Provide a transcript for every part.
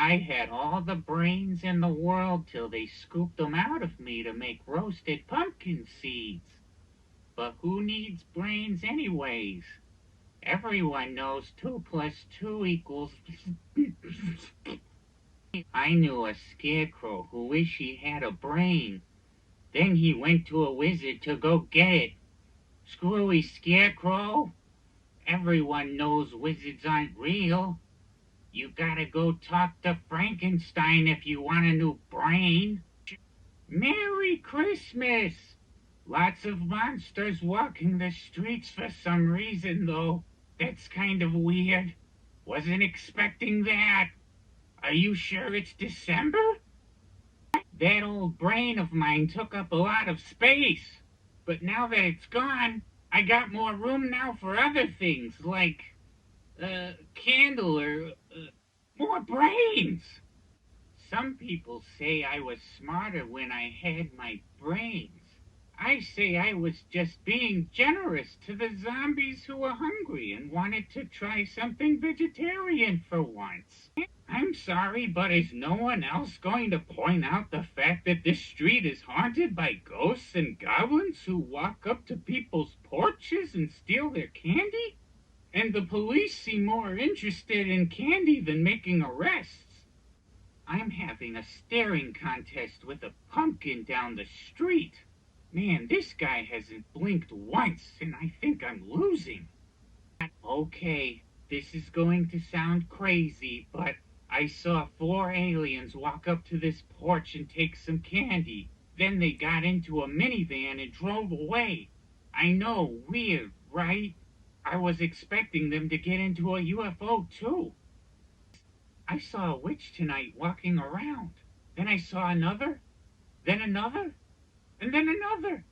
I had all the brains in the world till they scooped them out of me to make roasted pumpkin seeds. But who needs brains anyways? Everyone knows 2 plus 2 equals... I knew a scarecrow who wished he had a brain. Then he went to a wizard to go get it. Screwy scarecrow! Everyone knows wizards aren't real. You gotta go talk to Frankenstein if you want a new brain. Merry Christmas! Lots of monsters walking the streets for some reason, though. That's kind of weird. Wasn't expecting that. Are you sure it's December? That old brain of mine took up a lot of space. But now that it's gone, I got more room now for other things, like, candle or, more brains. Some people say I was smarter when I had my brains. I say I was just being generous to the zombies who were hungry and wanted to try something vegetarian for once. I'm sorry, but is no one else going to point out the fact that this street is haunted by ghosts and goblins who walk up to people's porches and steal their candy? And the police seem more interested in candy than making arrests. I'm having a staring contest with a pumpkin down the street. Man, this guy hasn't blinked once, and I think I'm losing. Okay, this is going to sound crazy, but I saw 4 aliens walk up to this porch and take some candy. Then they got into a minivan and drove away. I know, weird, right? I was expecting them to get into a UFO, too. I saw a witch tonight walking around. Then I saw another, then another, and then another.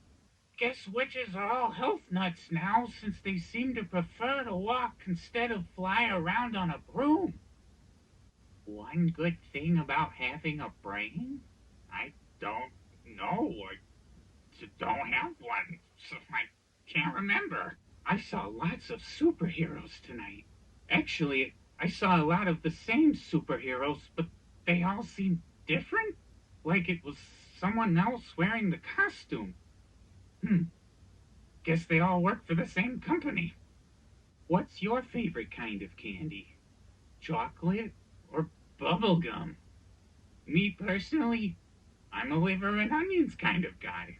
Guess witches are all health nuts now, since they seem to prefer to walk instead of fly around on a broom. One good thing about having a brain? I don't know, or don't have one, so I can't remember. I saw lots of superheroes tonight. Actually, I saw a lot of the same superheroes, but they all seemed different? Like it was someone else wearing the costume. Guess they all work for the same company. What's your favorite kind of candy? Chocolate or bubble gum? Me personally, I'm a liver and onions kind of guy.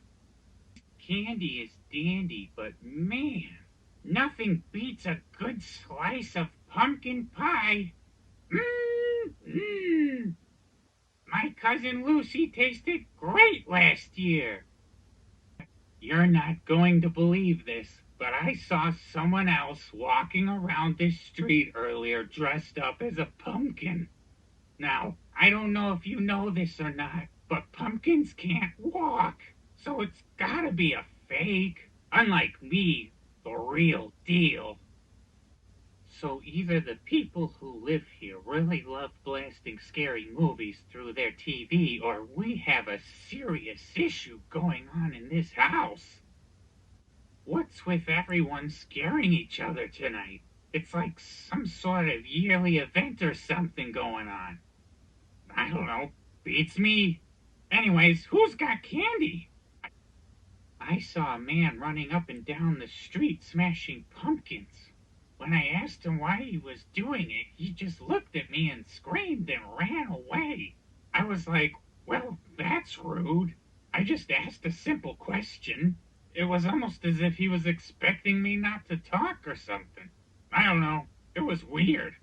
Candy is dandy, but man, nothing beats a good slice of pumpkin pie. My cousin Lucy tasted great last year. You're not going to believe this, but I saw someone else walking around this street earlier dressed up as a pumpkin. Now, I don't know if you know this or not, but pumpkins can't walk, so it's gotta be a fake. Unlike me, the real deal. So either the people who live here really love blasting scary movies through their TV, or we have a serious issue going on in this house. What's with everyone scaring each other tonight? It's like some sort of yearly event or something going on. I don't know. Beats me. Anyways, who's got candy? I saw a man running up and down the street smashing pumpkins. When I asked him why he was doing it, he just looked at me and screamed and ran away. I was like, well, that's rude. I just asked a simple question. It was almost as if he was expecting me not to talk or something. I don't know. It was weird.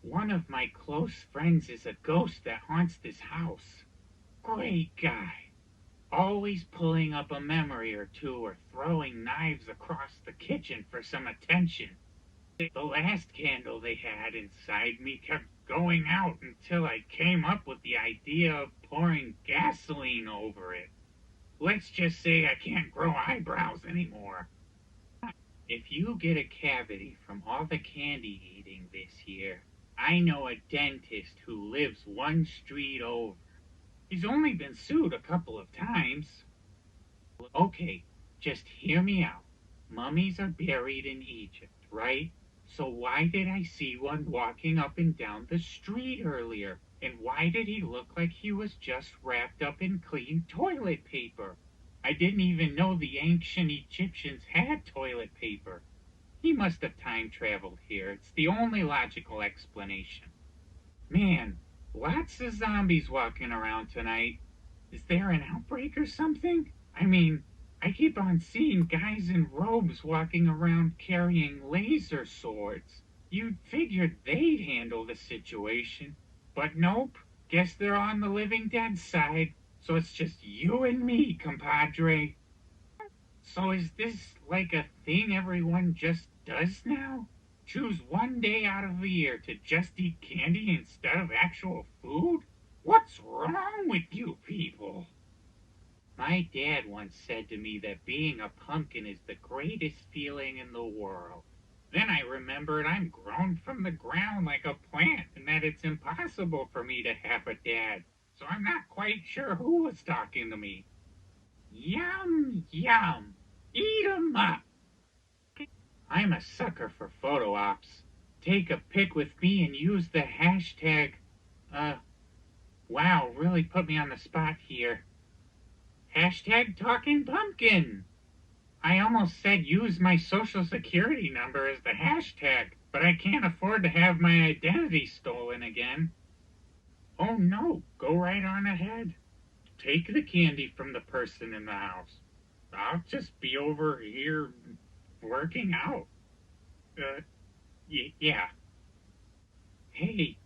One of my close friends is a ghost that haunts this house. Great guy. Always pulling up a memory or two or throwing knives across the kitchen for some attention. The last candle they had inside me kept going out until I came up with the idea of pouring gasoline over it. Let's just say I can't grow eyebrows anymore. If you get a cavity from all the candy eating this year, I know a dentist who lives 1 street over. He's only been sued a couple of times. Okay, just hear me out. Mummies are buried in Egypt, right? So why did I see one walking up and down the street earlier? And why did he look like he was just wrapped up in clean toilet paper? I didn't even know the ancient Egyptians had toilet paper. He must have time traveled here. It's the only logical explanation. Man, lots of zombies walking around tonight. Is there an outbreak or something? I mean, I keep on seeing guys in robes walking around carrying laser swords. You'd figured they'd handle the situation. But nope, guess they're on the living dead side. So it's just you and me, compadre. So is this like a thing everyone just does now? Choose one day out of the year to just eat candy instead of actual food? What's wrong with you people? My dad once said to me that being a pumpkin is the greatest feeling in the world. Then I remembered I'm grown from the ground like a plant and that it's impossible for me to have a dad. So I'm not quite sure who was talking to me. Yum, yum. Eat 'em up. I'm a sucker for photo ops. Take a pic with me and use the hashtag, wow, really put me on the spot here. Hashtag talking pumpkin. I almost said use my social security number as the hashtag, but I can't afford to have my identity stolen again. Oh no, go right on ahead. Take the candy from the person in the house. I'll just be over here working out. Yeah. Hey,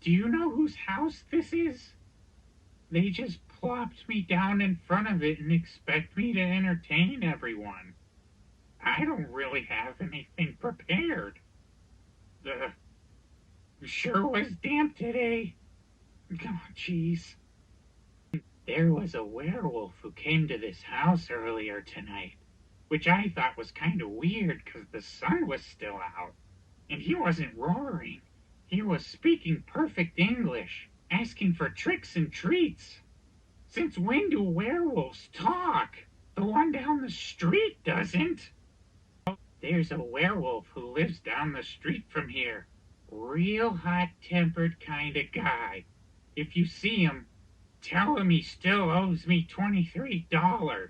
do you know whose house this is? They just plopped me down in front of it and expect me to entertain everyone. I don't really have anything prepared. The sure was damp today. Oh, jeez. There was a werewolf who came to this house earlier tonight, which I thought was kind of weird because the sun was still out. And he wasn't roaring. He was speaking perfect English, asking for tricks and treats. Since when do werewolves talk? The one down the street doesn't. There's a werewolf who lives down the street from here. Real hot-tempered kind of guy. If you see him, tell him he still owes me $23.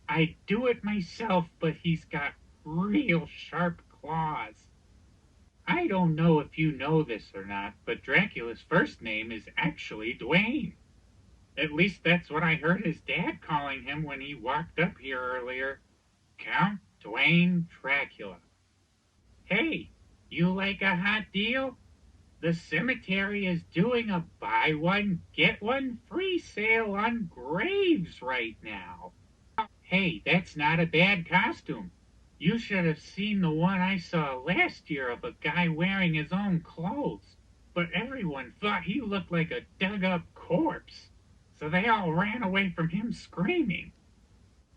I'd do it myself, but he's got real sharp claws. I don't know if you know this or not, but Dracula's first name is actually Dwayne. At least that's what I heard his dad calling him when he walked up here earlier. Count Dwayne Dracula. Hey, you like a hot deal? The cemetery is doing a buy one, get one free sale on graves right now. Hey, that's not a bad costume. You should have seen the one I saw last year of a guy wearing his own clothes. But everyone thought he looked like a dug-up corpse. So they all ran away from him screaming.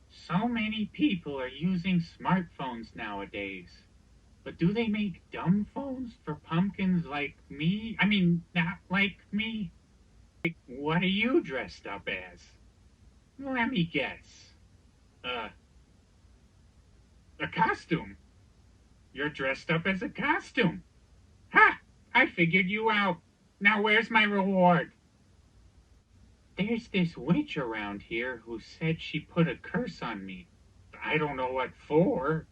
So many people are using smartphones nowadays. But do they make dumb phones for pumpkins like me? I mean, not like me. What are you dressed up as? Let me guess. A costume. You're dressed up as a costume. Ha! I figured you out. Now where's my reward? There's this witch around here who said she put a curse on me. I don't know what for.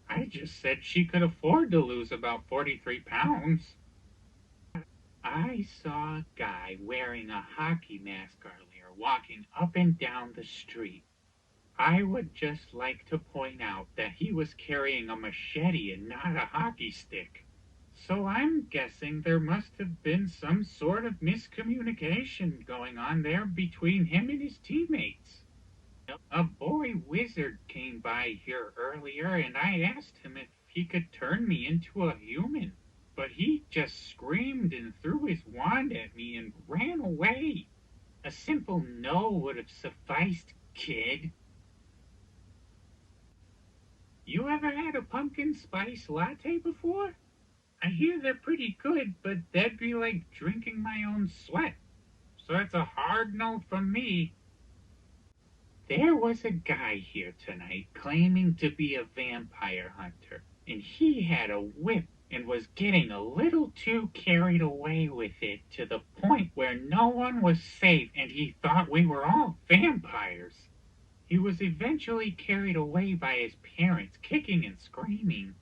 I just said she could afford to lose about 43 pounds. I saw a guy wearing a hockey mask earlier walking up and down the street. I would just like to point out that he was carrying a machete and not a hockey stick. So I'm guessing there must have been some sort of miscommunication going on there between him and his teammates. A boy wizard came by here earlier and I asked him if he could turn me into a human. But he just screamed and threw his wand at me and ran away. A simple no would have sufficed, kid. You ever had a pumpkin spice latte before? I hear they're pretty good, but that'd be like drinking my own sweat. So that's a hard no from me. There was a guy here tonight claiming to be a vampire hunter, and he had a whip and was getting a little too carried away with it to the point where no one was safe and he thought we were all vampires. He was eventually carried away by his parents, kicking and screaming.